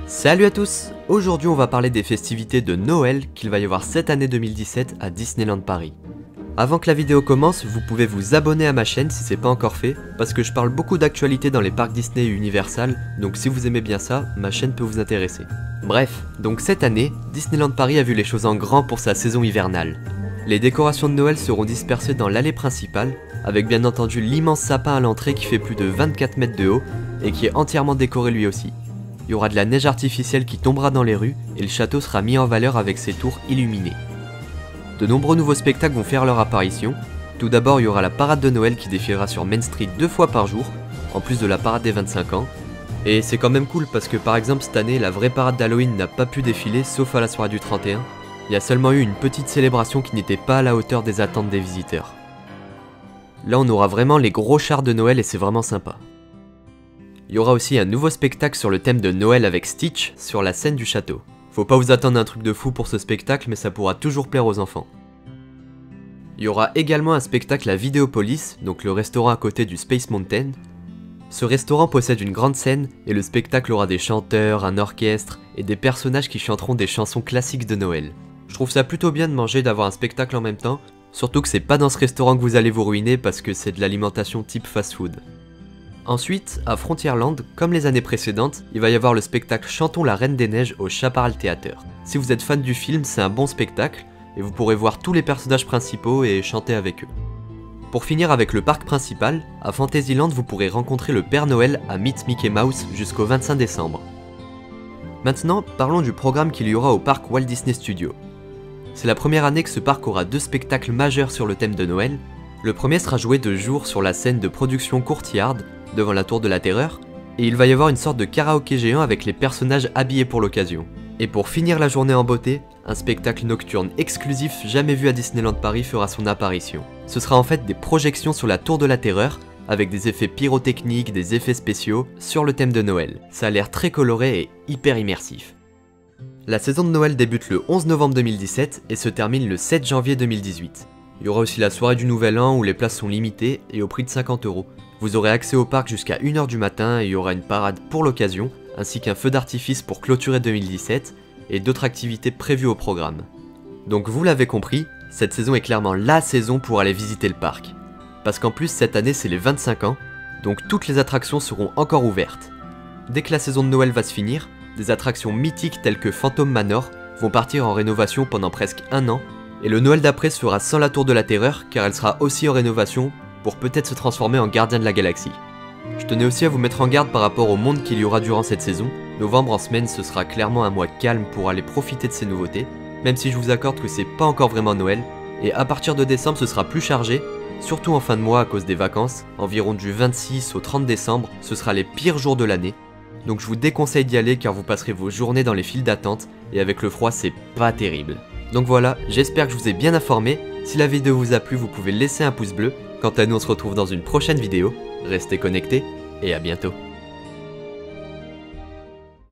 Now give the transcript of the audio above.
Salut à tous! Aujourd'hui on va parler des festivités de Noël qu'il va y avoir cette année 2017 à Disneyland Paris. Avant que la vidéo commence, vous pouvez vous abonner à ma chaîne si c'est pas encore fait, parce que je parle beaucoup d'actualités dans les parcs Disney et Universal, donc si vous aimez bien ça, ma chaîne peut vous intéresser. Bref, donc cette année, Disneyland Paris a vu les choses en grand pour sa saison hivernale. Les décorations de Noël seront dispersées dans l'allée principale, avec bien entendu l'immense sapin à l'entrée qui fait plus de 24 mètres de haut, et qui est entièrement décoré lui aussi. Il y aura de la neige artificielle qui tombera dans les rues, et le château sera mis en valeur avec ses tours illuminées. De nombreux nouveaux spectacles vont faire leur apparition. Tout d'abord, il y aura la parade de Noël qui défilera sur Main Street 2 fois par jour, en plus de la parade des 25 ans. Et c'est quand même cool parce que par exemple cette année, la vraie parade d'Halloween n'a pas pu défiler sauf à la soirée du 31. Il y a seulement eu une petite célébration qui n'était pas à la hauteur des attentes des visiteurs. Là on aura vraiment les gros chars de Noël et c'est vraiment sympa. Il y aura aussi un nouveau spectacle sur le thème de Noël avec Stitch sur la scène du château. Faut pas vous attendre à un truc de fou pour ce spectacle, mais ça pourra toujours plaire aux enfants. Il y aura également un spectacle à Vidéopolis, donc le restaurant à côté du Space Mountain. Ce restaurant possède une grande scène et le spectacle aura des chanteurs, un orchestre et des personnages qui chanteront des chansons classiques de Noël. Je trouve ça plutôt bien de manger et d'avoir un spectacle en même temps, surtout que c'est pas dans ce restaurant que vous allez vous ruiner parce que c'est de l'alimentation type fast-food. Ensuite, à Frontierland, comme les années précédentes, il va y avoir le spectacle Chantons la Reine des Neiges au Chaparral Theater. Si vous êtes fan du film, c'est un bon spectacle, et vous pourrez voir tous les personnages principaux et chanter avec eux. Pour finir avec le parc principal, à Fantasyland vous pourrez rencontrer le Père Noël à Meet Mickey Mouse jusqu'au 25 décembre. Maintenant, parlons du programme qu'il y aura au parc Walt Disney Studios. C'est la première année que ce parc aura deux spectacles majeurs sur le thème de Noël. Le premier sera joué de jour sur la scène de production Courtyard, devant la Tour de la Terreur, et il va y avoir une sorte de karaoké géant avec les personnages habillés pour l'occasion. Et pour finir la journée en beauté, un spectacle nocturne exclusif jamais vu à Disneyland Paris fera son apparition. Ce sera en fait des projections sur la Tour de la Terreur, avec des effets pyrotechniques, des effets spéciaux, sur le thème de Noël. Ça a l'air très coloré et hyper immersif. La saison de Noël débute le 11 novembre 2017 et se termine le 7 janvier 2018. Il y aura aussi la soirée du Nouvel An où les places sont limitées et au prix de 50 €. Vous aurez accès au parc jusqu'à 1 h du matin et il y aura une parade pour l'occasion, ainsi qu'un feu d'artifice pour clôturer 2017 et d'autres activités prévues au programme. Donc vous l'avez compris, cette saison est clairement LA saison pour aller visiter le parc. Parce qu'en plus cette année c'est les 25 ans, donc toutes les attractions seront encore ouvertes. Dès que la saison de Noël va se finir, des attractions mythiques telles que Phantom Manor vont partir en rénovation pendant presque 1 an, et le Noël d'après se fera sans la Tour de la Terreur car elle sera aussi en rénovation pour peut-être se transformer en gardien de la galaxie. Je tenais aussi à vous mettre en garde par rapport au monde qu'il y aura durant cette saison. Novembre en semaine ce sera clairement un mois calme pour aller profiter de ces nouveautés, même si je vous accorde que c'est pas encore vraiment Noël, et à partir de décembre ce sera plus chargé, surtout en fin de mois à cause des vacances, environ du 26 au 30 décembre, ce sera les pires jours de l'année, donc je vous déconseille d'y aller car vous passerez vos journées dans les files d'attente, et avec le froid c'est pas terrible. Donc voilà, j'espère que je vous ai bien informé, si la vidéo vous a plu vous pouvez laisser un pouce bleu, quant à nous on se retrouve dans une prochaine vidéo, restez connectés et à bientôt.